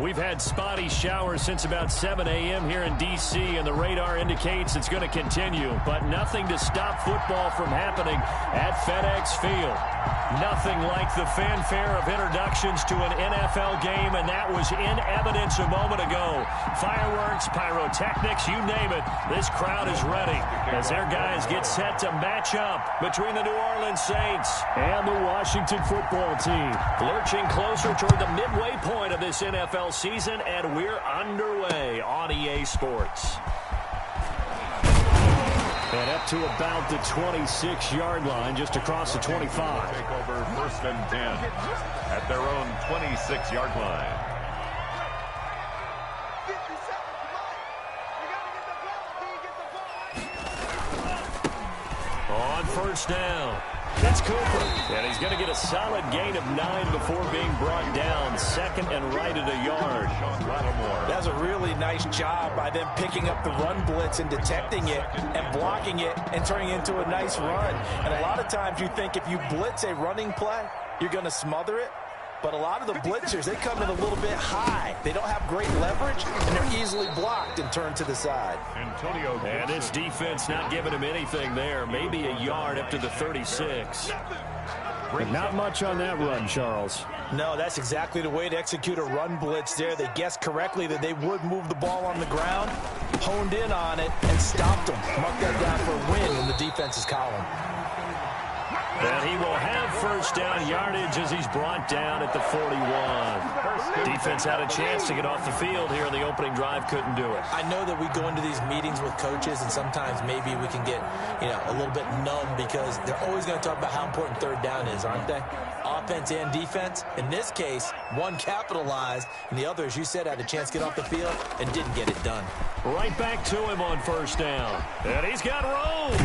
We've had spotty showers since about 7 a.m. here in D.C., and the radar indicates it's going to continue. But nothing to stop football from happening at FedEx Field. Nothing like the fanfare of introductions to an NFL game, and that was in evidence a moment ago. Fireworks, pyrotechnics, you name it. This crowd is ready as their guys get set to match up between the New Orleans Saints and the Washington football team. Lurching closer toward the midway point of this NFL season, and we're underway on EA Sports. And up to about the 26-yard line, just across the 25. Take over 1st and 10 at their own 26-yard line. On 1st down, it's Cooper. And he's going to get a solid gain of 9 before being brought down. 2nd and right at a yard. That's a really nice job by them picking up the run blitz and detecting it and blocking it and turning it into a nice run. And a lot of times you think if you blitz a running play, you're going to smother it. But a lot of the blitzers, they come in a little bit high. They don't have great leverage, and they're easily blocked and turned to the side. And this defense not giving him anything there. Maybe a yard up to the 36. But not much on that run, Charles. No, that's exactly the way to execute a run blitz there. They guessed correctly that they would move the ball on the ground, honed in on it, and stopped them. Mark that down for a win in the defense's column. And he will have 1st down yardage as he's brought down at the 41. Defense had a chance to get off the field here in the opening drive, couldn't do it. I know that we go into these meetings with coaches, and sometimes maybe we can get, a little bit numb because they're always going to talk about how important 3rd down is, aren't they? Offense and defense. In this case, one capitalized, and the other, as you said, had a chance to get off the field and didn't get it done. Right back to him on 1st down. And he's got room.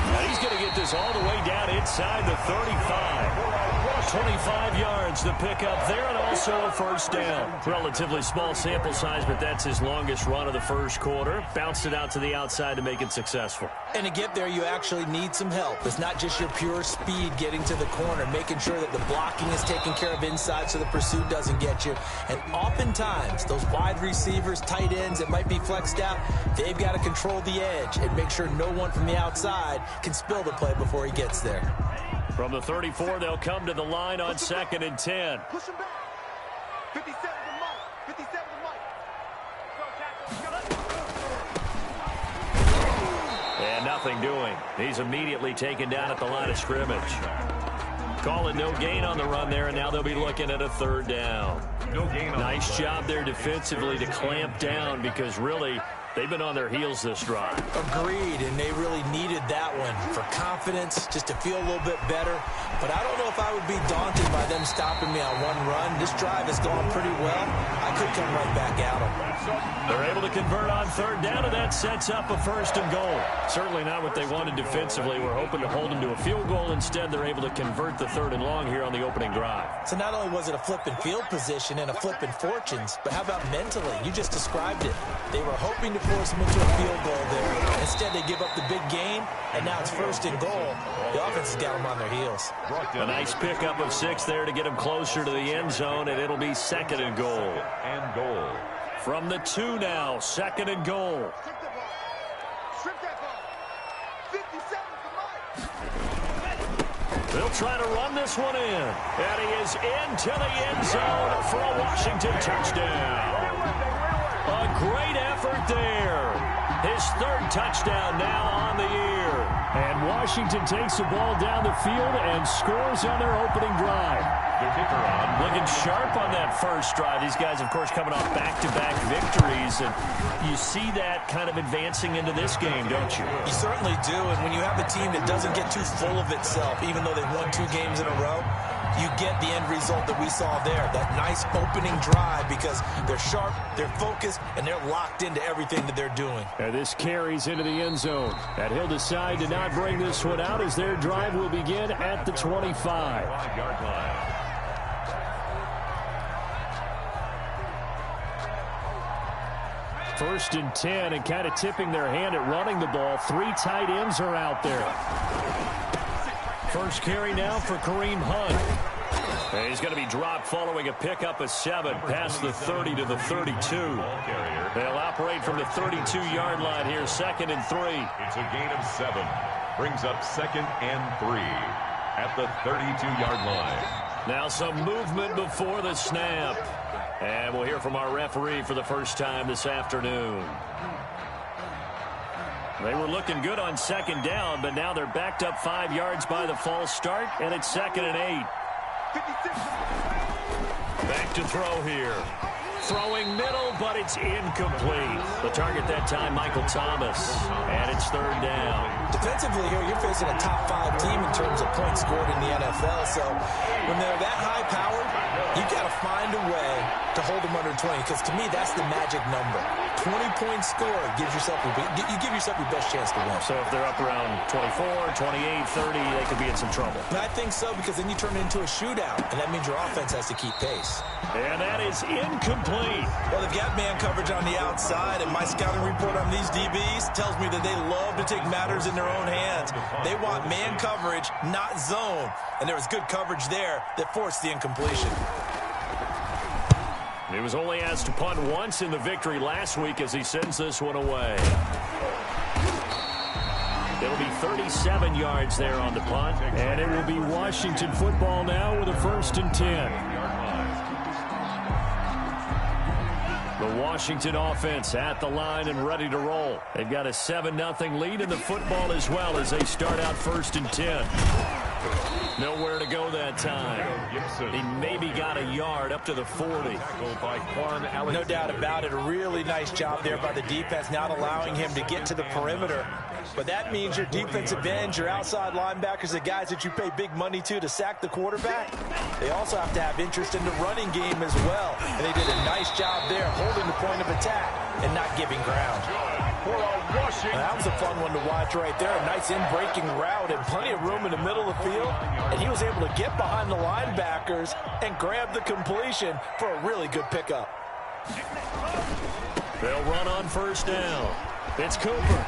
And he's going to get this all the way down inside the 35. 25 yards to pick up there, and also a 1st down. Relatively small sample size, but that's his longest run of the 1st quarter. Bounced it out to the outside to make it successful. And to get there, you actually need some help. It's not just your pure speed getting to the corner, making sure that the blocking is taken care of inside so the pursuit doesn't get you. And oftentimes, those wide receivers, tight ends that might be flexed out, they've got to control the edge and make sure no one from the outside can spill the play before he gets there. From the 34, they'll come to the line on 2nd and 10. Push him back. 57 to Mike. 57 to Mike. And nothing doing. He's immediately taken down at the line of scrimmage. Call it no gain on the run there, and now they'll be looking at a 3rd down. No gain on nice job there defensively to clamp down because really they've been on their heels this drive. Agreed, and they really needed that one for confidence, just to feel a little bit better. But I don't know if I would be daunted by them stopping me on one run. This drive has gone pretty well. I could come right back at them. They're able to convert on 3rd down, and that sets up a 1st and goal. Certainly not what they wanted defensively. We're hoping to hold them to a field goal. Instead, they're able to convert the 3rd and long here on the opening drive. So not only was it a flipping field position and a flipping fortunes, but how about mentally? You just described it. They were hoping to force them into a field goal there. Instead, they give up the big gain, and now it's 1st and goal. The offense has got them on their heels. A nice pickup of 6 there to get them closer to the end zone, and it'll be 2nd and goal. And goal. From the 2 now, 2nd and goal. Strip that ball. 57 to Mike. They'll try to run this one in. And he is into the end zone for a Washington touchdown. A great effort there. His 3rd touchdown now on the year. And Washington takes the ball down the field and scores on their opening drive. The kicker on. Looking sharp on that 1st drive. These guys, of course, coming off back-to-back victories. And you see that kind of advancing into this game, don't you? You certainly do. And when you have a team that doesn't get too full of itself, even though they've won 2 games in a row, you get the end result that we saw there. That nice opening drive because they're sharp, they're focused, and they're locked into everything that they're doing. And this carries into the end zone. And he'll decide to not bring this one out as their drive will begin at the 25. 5-yard line. First and 10, and kind of tipping their hand at running the ball. 3 tight ends are out there. First carry now for Kareem Hunt. And he's going to be dropped following a pickup of 7 past the 30 to the 32. They'll operate from the 32-yard line here, 2nd and 3. It's a gain of 7. Brings up 2nd and 3 at the 32-yard line. Now some movement before the snap. And we'll hear from our referee for the first time this afternoon. They were looking good on 2nd down, but now they're backed up 5 yards by the false start, and it's 2nd and 8. Back to throw here. Throwing middle, but it's incomplete. The target that time, Michael Thomas. And it's 3rd down. Defensively here, you're facing a top 5 team in terms of points scored in the NFL. So when they're that high-powered, you've got to find a way to hold them under 20. Because to me, that's the magic number. 20-point score gives yourself you give yourself your best chance to win. So if they're up around 24, 28, 30, they could be in some trouble. And I think so, because then you turn it into a shootout, and that means your offense has to keep pace. And that is incomplete. Well, they've got man coverage on the outside, and my scouting report on these DBs tells me that they love to take matters in their own hands. They want man coverage, not zone. And there was good coverage there that forced the incompletion. He was only asked to punt once in the victory last week as he sends this one away. It'll be 37 yards there on the punt. And it will be Washington football now with a 1st and 10. The Washington offense at the line and ready to roll. They've got a 7-0 lead in the football as well as they start out 1st and 10. Nowhere to go that time. He maybe got a yard up to the 40. No doubt about it. A really nice job there by the defense, not allowing him to get to the perimeter. But that means your defensive ends, your outside linebackers, the guys that you pay big money to sack the quarterback, they also have to have interest in the running game as well. And they did a nice job there holding the point of attack and not giving ground. That was a fun one to watch right there. A nice in-breaking route and plenty of room in the middle of the field. And he was able to get behind the linebackers and grab the completion for a really good pickup. They'll run on 1st down. It's Cooper.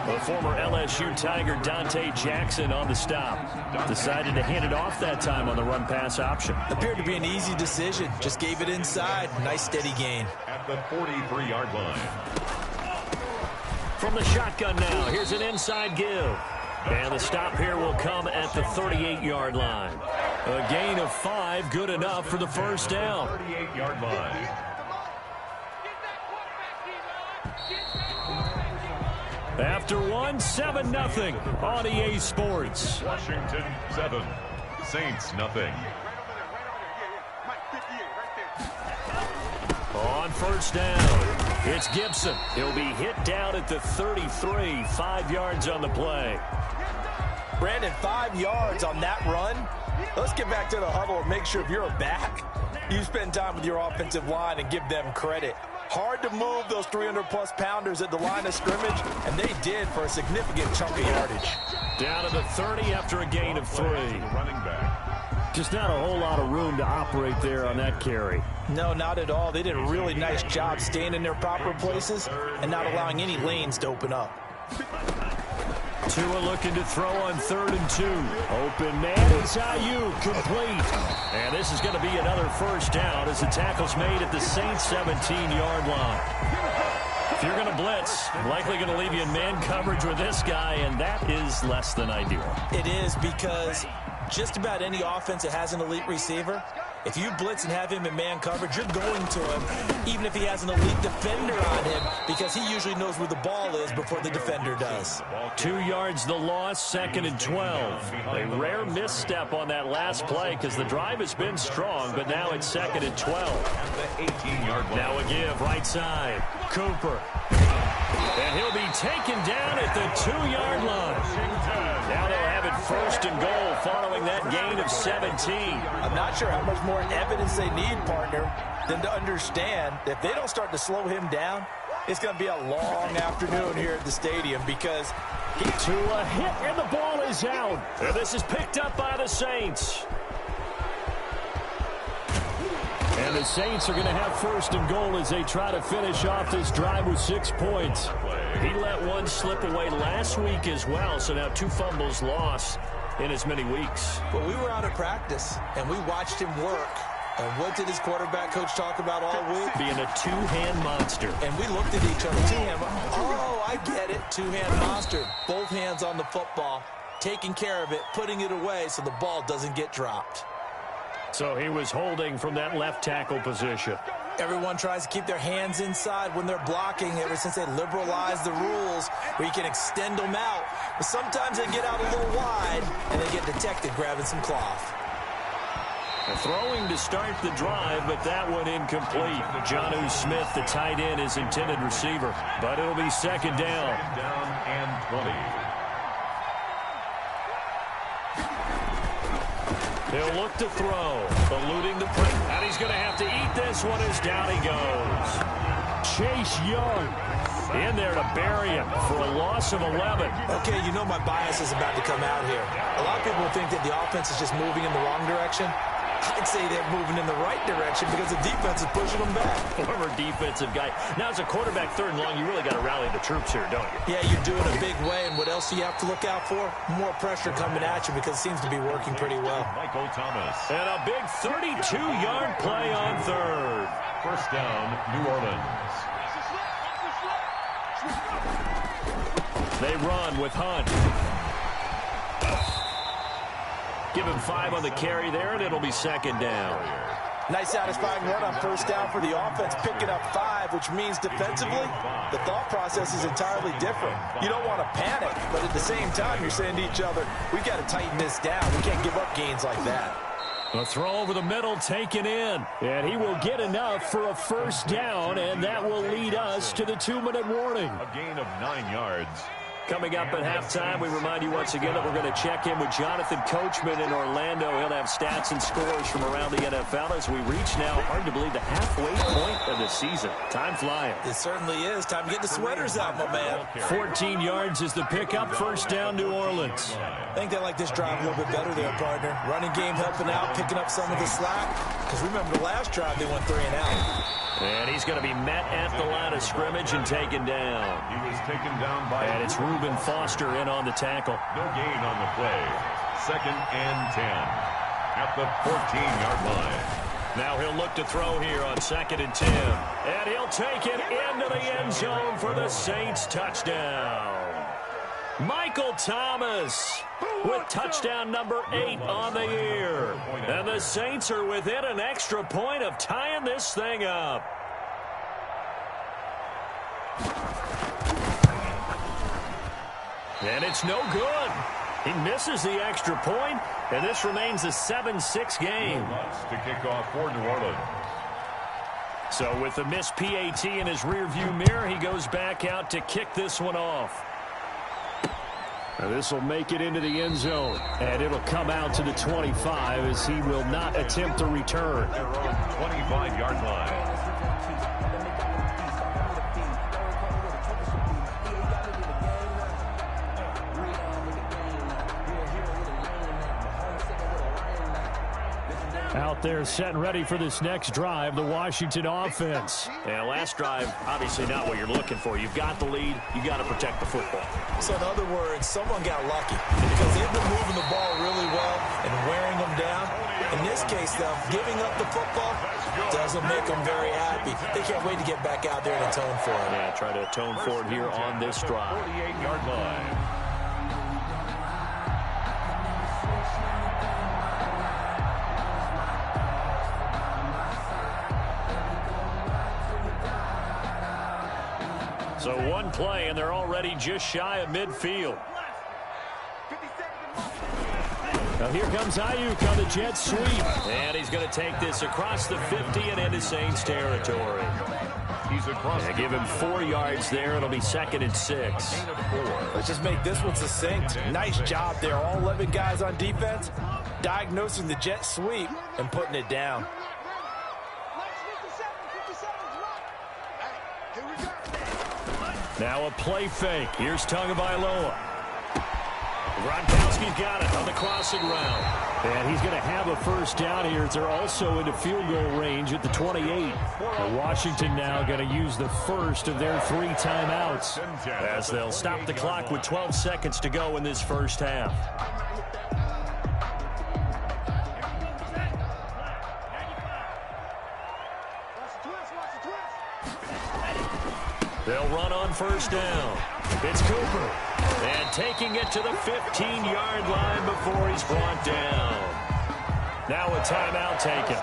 The former LSU Tiger Dante Jackson on the stop. Decided to hand it off that time on the run-pass option. Appeared to be an easy decision. Just gave it inside. Nice steady gain. At the 43-yard line. From the shotgun now, here's an inside give. And the stop here will come at the 38-yard line. A gain of 5, good enough for the 1st down. 38-yard line. After 7-0 on EA Sports. Washington 7, Saints nothing. On 1st down, it's Gibson. He'll be hit down at the 33, 5 yards on the play. Brandon, 5 yards on that run. Let's get back to the huddle and make sure if you're a back, you spend time with your offensive line and give them credit. Hard to move those 300-plus pounders at the line of scrimmage, and they did for a significant chunk of yardage. Down to the 30 after a gain of 3. Running back. Just not a whole lot of room to operate there on that carry. No, not at all. They did a really nice job staying in their proper places and not allowing any lanes to open up. Tua looking to throw on 3rd and 2. Open man is Ayuk, complete. And this is going to be another 1st down as the tackle's made at the Saints 17-yard line. If you're going to blitz, likely going to leave you in man coverage with this guy, and that is less than ideal. It is, because just about any offense that has an elite receiver, if you blitz and have him in man coverage, you're going to him, even if he has an elite defender on him, because he usually knows where the ball is before the defender does. 2 yards the loss, 2nd and 12. A rare misstep on that last play because the drive has been strong, but now it's 2nd and 12. The 18-yard line. Now a give, right side. Cooper. And he'll be taken down at the 2-yard line. Now they'll have it 1st and goal following that gain of 17. I'm not sure how much more evidence they need, partner, than to understand that if they don't start to slow him down, it's going to be a long afternoon here at the stadium, because to a hit and the ball is out. And this is picked up by the Saints. And the Saints are going to have 1st and goal as they try to finish off this drive with 6 points. He let one slip away last week as well, so now 2 fumbles lost. in as many weeks. Well, we were out at practice, and we watched him work. And what did his quarterback coach talk about all week? Being a two-hand monster. And we looked at each other. Oh, I get it. Two-hand monster. Both hands on the football, taking care of it, putting it away so the ball doesn't get dropped. So he was holding from that left tackle position. Everyone tries to keep their hands inside when they're blocking ever since they liberalized the rules where you can extend them out. But sometimes they get out a little wide and they get detected grabbing some cloth. Throwing to start the drive, but that one incomplete. Jonnu Smith, the tight end, is intended receiver. But it'll be second down. Second down and 20. He'll look to throw, eluding the pressure. And he's going to have to eat this one as down he goes. Chase Young in there to bury him for a loss of 11. Okay, you know my bias is about to come out here. A lot of people think that the offense is just moving in the wrong direction. I'd say they're moving in the right direction because the defense is pushing them back. Former defensive guy. Now, as a quarterback, third and long, you really got to rally the troops here, don't you? Yeah, you're doing a big way, and what else do you have to look out for? More pressure coming at you because it seems to be working pretty well. Michael Thomas. And a big 32-yard play on third. First down, New Orleans. They run with Hunt. Give him 5 on the carry there, and it'll be second down. Nice satisfying run on first down for the offense, picking up 5, which means defensively, the thought process is entirely different. You don't want to panic, but at the same time, you're saying to each other, we've got to tighten this down. We can't give up gains like that. A throw over the middle taken in, and he will get enough for a first down, and that will lead us to the 2-minute warning. A gain of 9 yards. Coming up at halftime, we remind you once again that we're going to check in with Jonathan Coachman in Orlando. He'll have stats and scores from around the NFL as we reach now, hard to believe, the halfway point of the season. Time flying. It certainly is. Time to get the sweaters out, my man. 14 yards is the pickup. First down, New Orleans. I think they like this drive a little bit better there, partner. Running game helping out, picking up some of the slack. Because remember the last drive, they went 3 and out. And he's going to be met at the line of scrimmage and taken down. He was taken down by... And it's Reuben Foster in on the tackle. No gain on the play. Second and 10 at the 14-yard line. Now he'll look to throw here on second and 10. And he'll take it into the end zone for the Saints touchdown. Michael Thomas with touchdown number 8 on the year. And the Saints are within an extra point of tying this thing up. And it's no good. He misses the extra point, and this remains a 7-6 game. To kick off for New Orleans. So with the missed PAT in his rearview mirror, he goes back out to kick this one off. Now this will make it into the end zone, and it'll come out to the 25 as he will not attempt to return. Their own 25-yard line. Out there set and ready for this next drive, the Washington offense. And last drive, obviously not what you're looking for. You've got the lead. You got to protect the football. So in other words, someone got lucky because they've been moving the ball really well and wearing them down. In this case, though, giving up the football doesn't make them very happy. They can't wait to get back out there and atone for it. Yeah, try to atone for it here on this drive. 48-yard line. So one play, and they're already just shy of midfield. Now here comes Ayuk on the jet sweep. And he's going to take this across the 50 and into Saints territory. He's across. They give him 4 yards there. It'll be second and 6. Let's just make this one succinct. Nice job there. All 11 guys on defense diagnosing the jet sweep and putting it down. Now a play fake. Here's Tagovailoa. Gronkowski's got it on the crossing route. And he's going to have a first down here. They're also into field goal range at the 28. And Washington now going to use the first of their 3 timeouts as they'll stop the clock with 12 seconds to go in this first half. They'll run on first down. It's Cooper. And taking it to the 15-yard line before he's brought down. Now a timeout taken.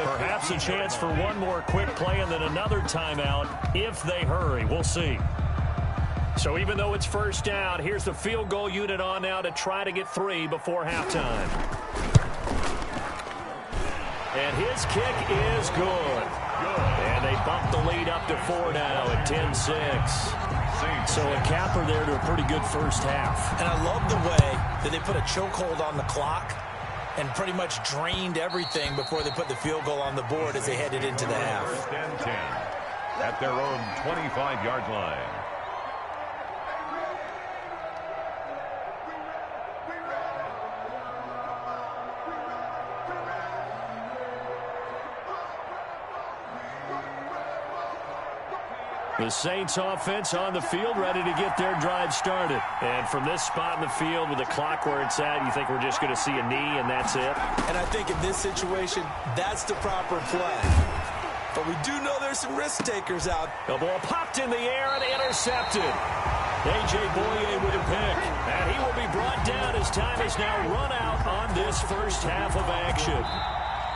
Perhaps a chance for one more quick play and then another timeout if they hurry. We'll see. So even though it's first down, here's the field goal unit on now to try to get 3 before halftime. And his kick is good. And they bump the lead up to 4 now at 10-6. So a capper there to a pretty good first half. And I love the way that they put a chokehold on the clock and pretty much drained everything before they put the field goal on the board as they headed into the half. First and 10 at their own 25-yard line. The Saints offense on the field, ready to get their drive started. And from this spot in the field with the clock where it's at, you think we're just going to see a knee and that's it? And I think in this situation, that's the proper play. But we do know there's some risk takers out. The ball popped in the air and intercepted. A.J. Boye with a pick. And he will be brought down as time has now run out on this first half of action.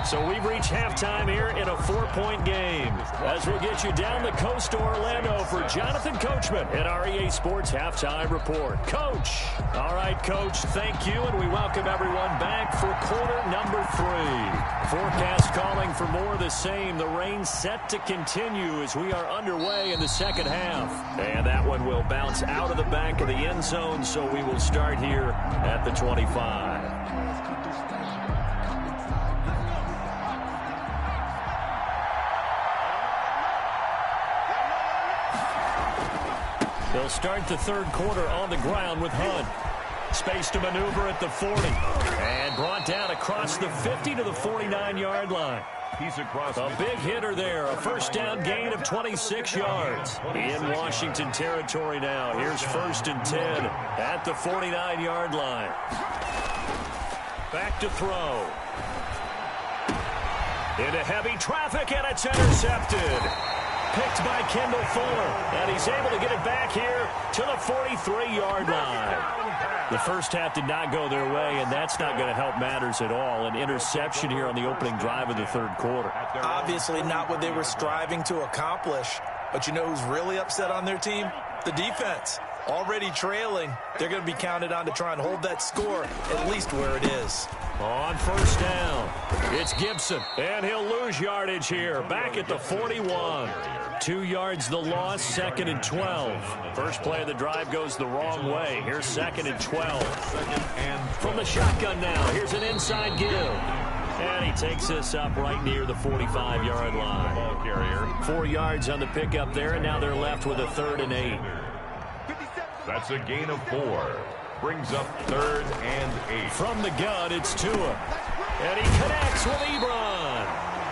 So we've reached halftime here in a 4-point game. As we'll get you down the coast to Orlando for Jonathan Coachman at our EA Sports Halftime Report. Coach. All right, Coach, thank you, and we welcome everyone back for quarter number 3. Forecast calling for more of the same. The rain set to continue as we are underway in the second half. And that one will bounce out of the back of the end zone, so we will start here at the 25. They'll start the third quarter on the ground with Hunt. Space to maneuver at the 40. And brought down across the 50 to the 49-yard line. He's across. A big hitter there. A first down gain of 26 yards. In Washington territory now. Here's 1st and 10 at the 49-yard line. Back to throw. Into heavy traffic, and it's intercepted. Picked by Kendall Fuller, and he's able to get it back here to the 43-yard line. The first half did not go their way, and that's not going to help matters at all. An interception here on the opening drive of the third quarter. Obviously not what they were striving to accomplish, but you know who's really upset on their team? The defense. Already trailing, they're going to be counted on to try and hold that score at least where it is. On first down, it's Gibson, and he'll lose yardage here, back at the 41. 2 yards the loss, 2nd and 12. First play of the drive goes the wrong way. Here's 2nd and 12. From the shotgun now, here's an inside give. And he takes this up right near the 45-yard line. Ball carrier. 4 yards on the pickup there, and now they're left with a 3rd and 8. That's a gain of 4. Brings up 3rd and 8. From the gun, it's Tua. And he connects with Ebron.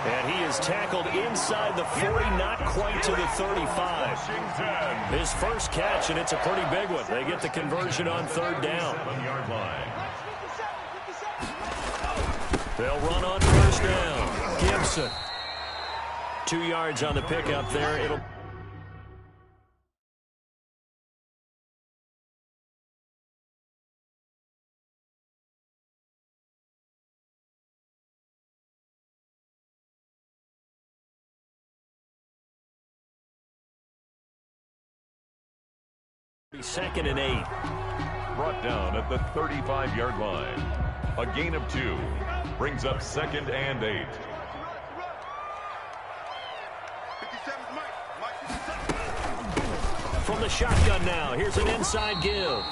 And he is tackled inside the 40, not quite to the 35. His first catch, and it's a pretty big one. They get the conversion on 3rd down. They'll run on first down. Gibson. 2 yards on the pickup there. It'll... Second and 8. Brought down at the 35-yard line. A gain of 2. Brings up 2nd and 8. From the shotgun now, here's an inside give.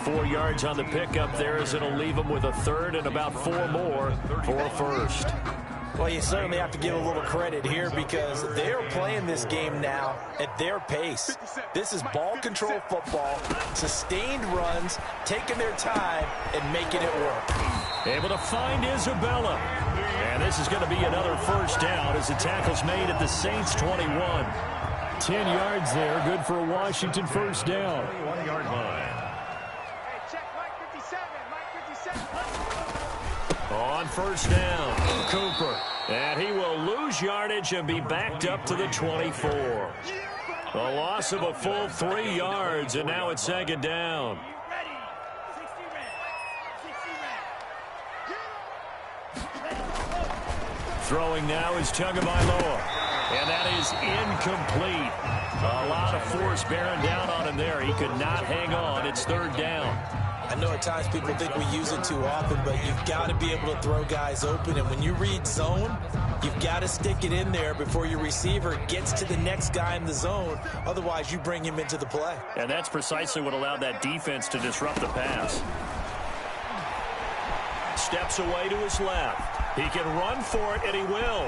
4 yards on the pickup there as it'll leave them with a 3rd and about 4 more for a 1st. Well, you certainly have to give a little credit here because they're playing this game now at their pace. This is ball control football, sustained runs, taking their time, and making it work. Able to find Isabella. And this is going to be another first down as the tackle's made at the Saints' 21. 10 yards there, good for a Washington first down. 21-yard line. On first down, Cooper. And he will lose yardage and be backed up to the 24. A loss of a full 3 yards, and now it's second down. Throwing now is Tagovailoa, and that is incomplete. A lot of force bearing down on him there. He could not hang on. It's third down. I know at times people think we use it too often, but you've got to be able to throw guys open. And when you read zone, you've got to stick it in there before your receiver gets to the next guy in the zone. Otherwise, you bring him into the play. And that's precisely what allowed that defense to disrupt the pass. Steps away to his left. He can run for it, and he will.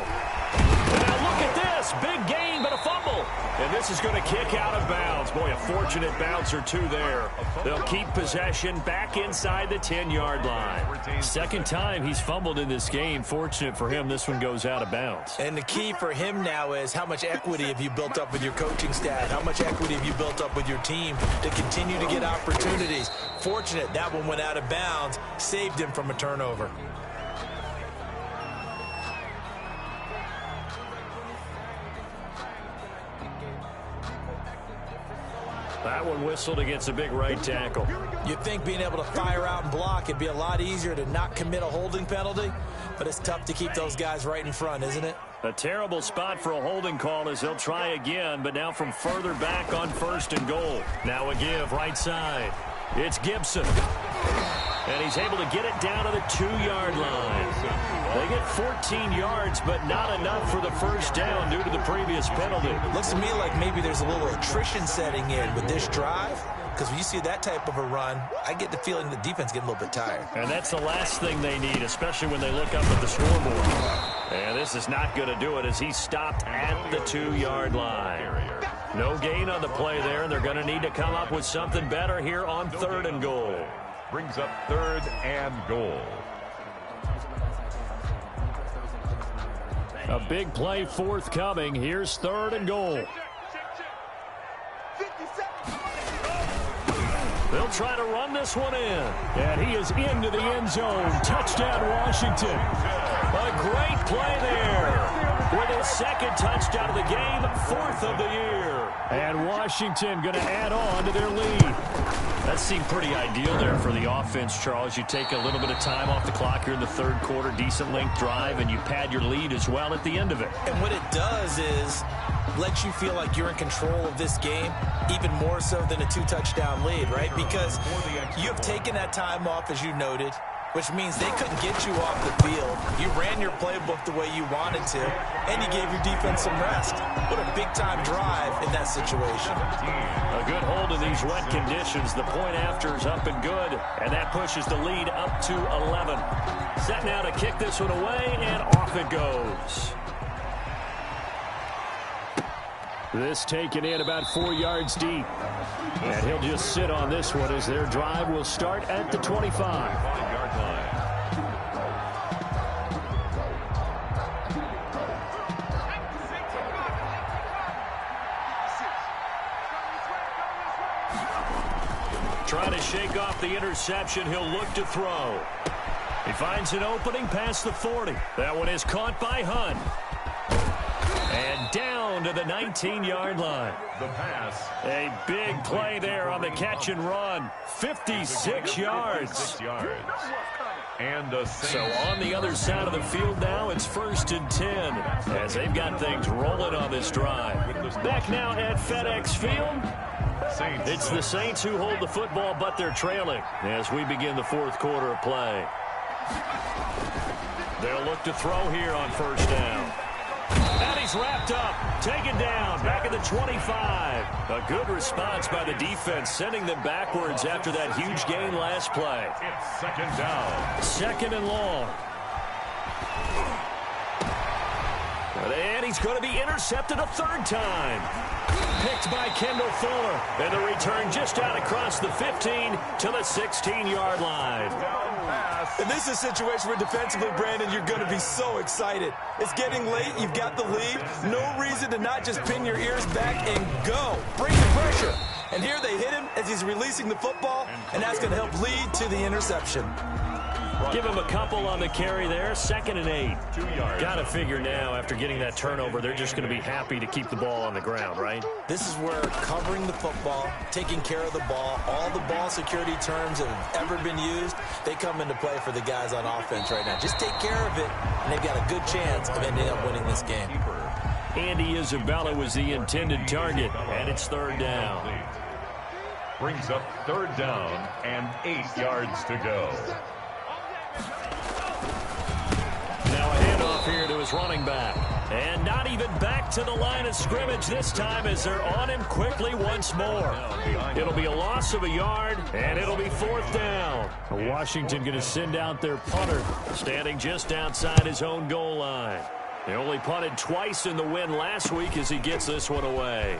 Now look at this. Big gain, but a fumble. And this is going to kick out of bounds. Boy, a fortunate bounce or two there. They'll keep possession back inside the 10-yard line. Second time he's fumbled in this game. Fortunate for him, this one goes out of bounds. And the key for him now is how much equity have you built up with your coaching staff? How much equity have you built up with your team to continue to get opportunities? Fortunate that one went out of bounds, saved him from a turnover. That one whistled against a big right tackle. You'd think being able to fire out and block it'd be a lot easier to not commit a holding penalty, but it's tough to keep those guys right in front, isn't it? A terrible spot for a holding call as they'll try again, but now from further back on 1st and goal. Now a give right side. It's Gibson. And he's able to get it down to the 2-yard line. They get 14 yards, but not enough for the first down due to the previous penalty. Looks to me like maybe there's a little attrition setting in with this drive, because when you see that type of a run, I get the feeling the defense getting a little bit tired. And that's the last thing they need, especially when they look up at the scoreboard. And this is not going to do it as he stopped at the 2-yard line. No gain on the play there, and they're going to need to come up with something better here on 3rd and goal. Brings up 3rd and goal. A big play forthcoming. Here's 3rd and goal. They'll try to run this one in. And he is into the end zone. Touchdown, Washington. A great play there. With his 2nd touchdown of the game, 4th of the year. And Washington going to add on to their lead. That seemed pretty ideal there for the offense, Charles. You take a little bit of time off the clock here in the 3rd quarter, decent length drive, and you pad your lead as well at the end of it. And what it does is let you feel like you're in control of this game, even more so than a 2-touchdown lead, right? Because you have taken that time off, as you noted, which means they couldn't get you off the field. You ran your playbook the way you wanted to, and you gave your defense some rest. What a big-time drive in that situation. A good hold in these wet conditions. The point after is up and good, and that pushes the lead up to 11. Set now to kick this one away, and off it goes. This taken in about 4 yards deep. And he'll just sit on this one as their drive will start at the 25. 5-yard line. Trying to shake off the interception. He'll look to throw. He finds an opening past the 40. That one is caught by Hunt. And down to the 19-yard line. The pass. A big play there on the catch and run. 56 yards. 56 yards. And a so on the other side of the field now, it's 1st and 10 as they've got things rolling on this drive. Back now at FedEx Field. It's the Saints who hold the football, but they're trailing as we begin the 4th quarter of play. They'll look to throw here on 1st down. And he's wrapped up, taken down, back at the 25. A good response by the defense, sending them backwards after that huge gain last play. It's 2nd down. 2nd and long. And he's going to be intercepted a 3rd time. Picked by Kendall Fuller. And the return just out across the 15 to the 16-yard line. And this is a situation where defensively, Brandon, you're going to be so excited. It's getting late. You've got the lead. No reason to not just pin your ears back and go. Bring the pressure. And here they hit him as he's releasing the football, and that's going to help lead to the interception. Give him a couple on the carry there. 2nd and 8. 2 yards. Got to figure now, after getting that turnover, they're just going to be happy to keep the ball on the ground, right? This is where covering the football, taking care of the ball, all the ball security terms that have ever been used, they come into play for the guys on offense right now. Just take care of it, and they've got a good chance of ending up winning this game. Andy Isabella was the intended target, and it's 3rd down. Brings up 3rd down and 8 yards to go. Now a handoff here to his running back. And not even back to the line of scrimmage this time as they're on him quickly once more. It'll be a loss of a yard, and it'll be 4th down. Washington going to send out their punter, standing just outside his own goal line. They only punted twice in the win last week as he gets this one away.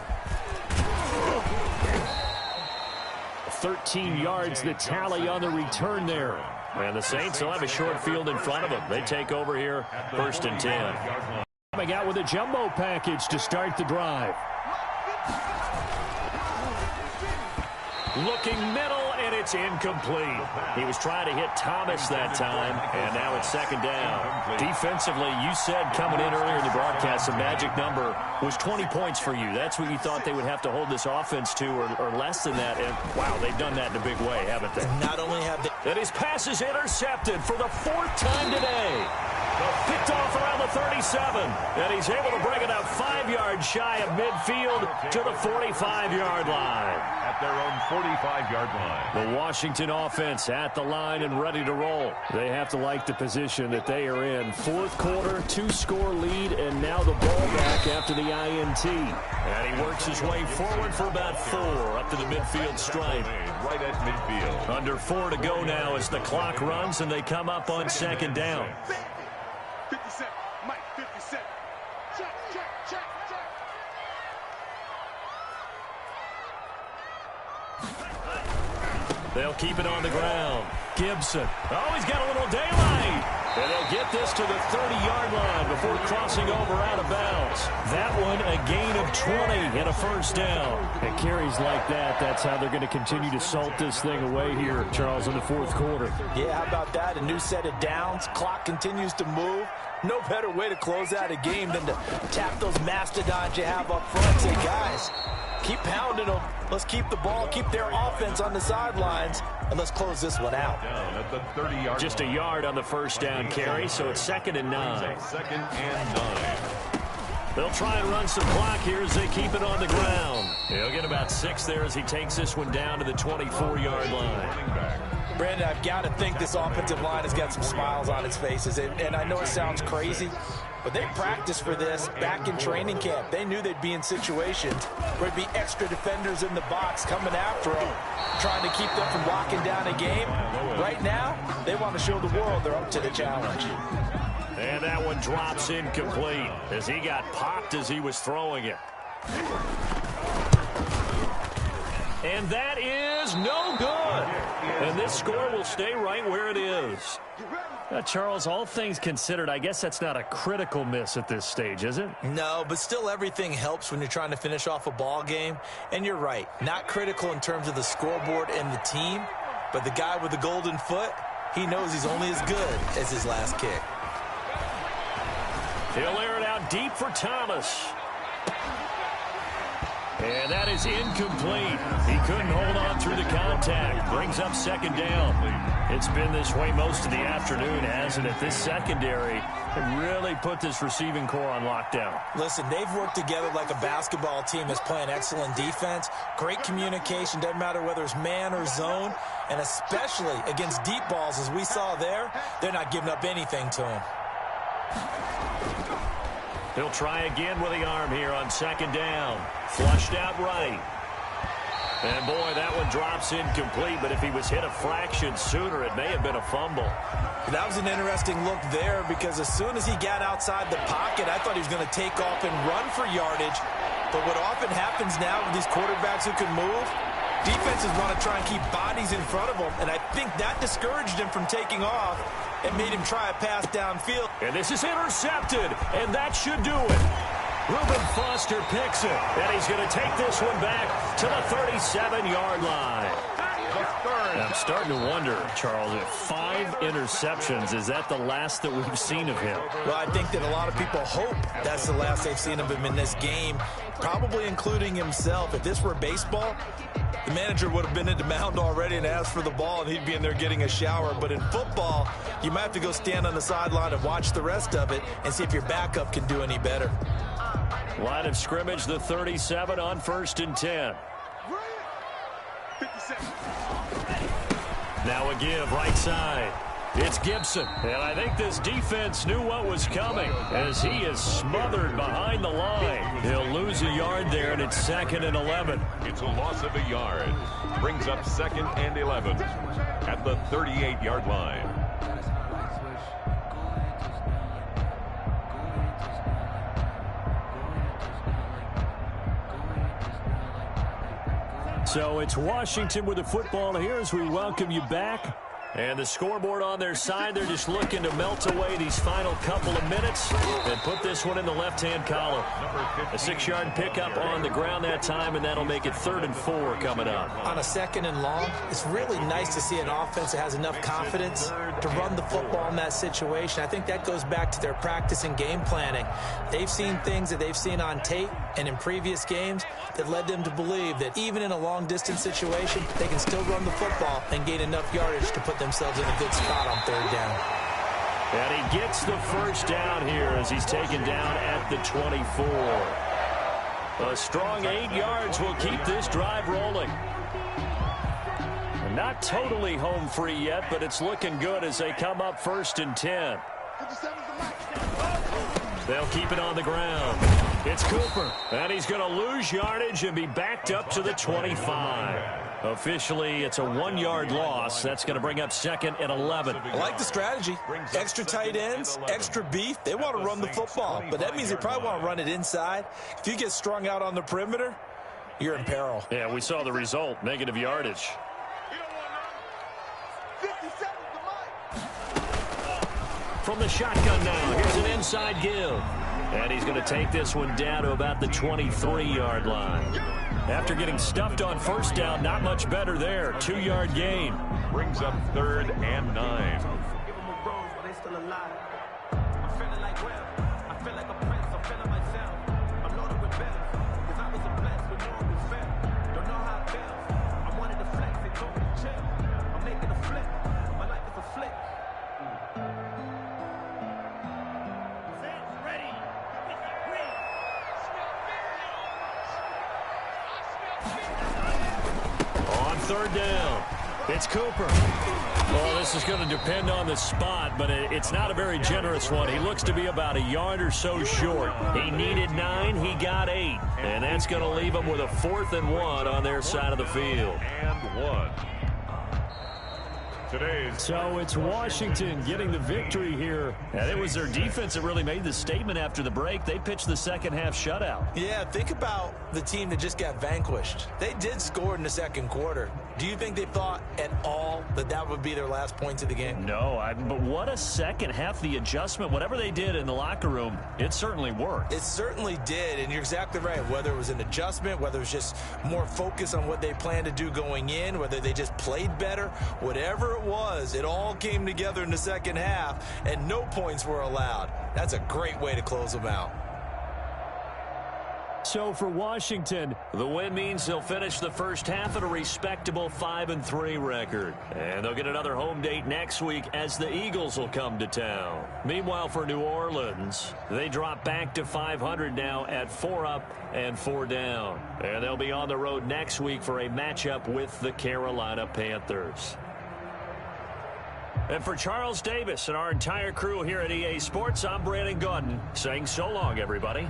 13 yards the tally on the return there. And the Saints will have a short field in front of them. They take over here, 1st and 10. Coming out with a jumbo package to start the drive. Looking middle, and it's incomplete. He was trying to hit Thomas that time, and now it's 2nd down. Defensively, you said coming in earlier in the broadcast, the magic number was 20 points for you. That's what you thought they would have to hold this offense to, or less than that. And, wow, they've done that in a big way, haven't they? Not only have they... And his pass is intercepted for the 4th time today. Picked off around the 37, and he's able to bring it up 5 yards shy of midfield to the 45-yard line. At their own 45-yard line. The Washington offense at the line and ready to roll. They have to like the position that they are in. 4th quarter, 2-score lead, and now the ball back after the INT. And he works his way forward for about 4 up to the midfield stripe. Right at midfield. Under 4 to go now as the clock runs and they come up on 2nd down. 57, Mike, 57. Check, check, check, check. They'll keep it on the ground. Gibson. Oh, he's got a little daylight. And they'll get this to the 30-yard line before crossing over out of bounds. That one a gain of 20 and a 1st down. And carries like that, that's how they're going to continue to salt this thing away here, Charles, in the 4th quarter. Yeah, how about that? A new set of downs. Clock continues to move. No better way to close out a game than to tap those mastodons you have up front and say, guys, keep pounding them. Let's keep the ball, keep their offense on the sidelines, and let's close this one out. Down at the 30-yard Just a yard on the 1st down carry, so it's 2nd and 9. 2nd and 9. They'll try and run some clock here as they keep it on the ground. He'll get about 6 there as he takes this one down to the 24-yard line. Brandon, I've got to think this offensive line has got some smiles on its faces. And I know it sounds crazy, but they practiced for this back in training camp. They knew they'd be in situations where there'd be extra defenders in the box coming after them, trying to keep them from locking down a game. Right now, they want to show the world they're up to the challenge. And that one drops incomplete as he got popped as he was throwing it. And that is no good. And this score will stay right where it is. Charles, all things considered, I guess that's not a critical miss at this stage, is it? No, but still everything helps when you're trying to finish off a ball game. And you're right, not critical in terms of the scoreboard and the team, but the guy with the golden foot, he knows he's only as good as his last kick. He'll air it out deep for Thomas. And that is incomplete. He couldn't hold on through the contact. Brings up 2nd down. It's been this way most of the afternoon, hasn't it? This secondary really put this receiving core on lockdown. Listen, they've worked together like a basketball team that's playing excellent defense. Great communication, doesn't matter whether it's man or zone. And especially against deep balls, as we saw there, they're not giving up anything to him. He'll try again with the arm here on 2nd down. Flushed out right. And, boy, that one drops incomplete, but if he was hit a fraction sooner, it may have been a fumble. That was an interesting look there because as soon as he got outside the pocket, I thought he was going to take off and run for yardage. But what often happens now with these quarterbacks who can move, defenses want to try and keep bodies in front of them, and I think that discouraged him from taking off and made him try a pass downfield. And this is intercepted, and that should do it. Reuben Foster picks it, and he's going to take this one back to the 37-yard line. The 3rd I'm starting to wonder, Charles, if 5 interceptions, is that the last that we've seen of him? Well, I think that a lot of people hope that's the last they've seen of him in this game, probably including himself. If this were baseball, the manager would have been at the mound already and asked for the ball, and he'd be in there getting a shower. But in football, you might have to go stand on the sideline and watch the rest of it and see if your backup can do any better. Line of scrimmage, the 37 on 1st and 10. Now a give, right side. It's Gibson. And I think this defense knew what was coming as he is smothered behind the line. He'll lose a yard there, and it's 2nd and 11. It's a loss of a yard. Brings up 2nd and 11 at the 38-yard line. So it's Washington with the football here as we welcome you back. And the scoreboard on their side, they're just looking to melt away these final couple of minutes and put this one in the left-hand column. A 6-yard pickup on the ground that time, and that'll make it 3rd and 4 coming up. On a 2nd and long, it's really nice to see an offense that has enough confidence to run the football in that situation. I think that goes back to their practice and game planning. They've seen things that they've seen on tape and in previous games that led them to believe that even in a long-distance situation, they can still run the football and gain enough yardage to put themselves in a good spot on 3rd down. And he gets the first down here as he's taken down at the 24. A strong 8 yards will keep this drive rolling. Not totally home free yet, but it's looking good as they come up 1st and 10. They'll keep it on the ground. It's Cooper, and he's going to lose yardage and be backed up to the 25. Officially, it's a 1-yard loss. That's going to bring up 2nd and 11. I like the strategy. Extra tight ends, extra beef. They want to run the football, but that means they probably want to run it inside. If you get strung out on the perimeter, you're in peril. Yeah, we saw the result, negative yardage. From the shotgun now, here's an inside give. And he's going to take this one down to about the 23-yard line. After getting stuffed on 1st down, not much better there. 2-yard gain. Brings up 3rd and 9. On 3rd down, it's Cooper. Well, this is going to depend on the spot, but it's not a very generous one. He looks to be about a yard or so short. He needed 9, he got 8. And that's going to leave him with a 4th and 1 on their side of the field. And 1. So it's Washington getting the victory here. And it was their defense that really made the statement after the break. They pitched the second half shutout. Yeah, think about the team that just got vanquished. They did score in the 2nd quarter. Do you think they thought at all that that would be their last points of the game? No, but what a second half. The adjustment, whatever they did in the locker room, it certainly worked. It certainly did, and you're exactly right. Whether it was an adjustment, whether it was just more focus on what they planned to do going in, whether they just played better, whatever it was, it all came together in the second half, and no points were allowed. That's a great way to close them out. So for Washington, the win means they'll finish the first half at a respectable 5-3 record. And they'll get another home date next week as the Eagles will come to town. Meanwhile, for New Orleans, they drop back to 500 now at 4 up and 4 down. And they'll be on the road next week for a matchup with the Carolina Panthers. And for Charles Davis and our entire crew here at EA Sports, I'm Brandon Gaudin saying so long, everybody.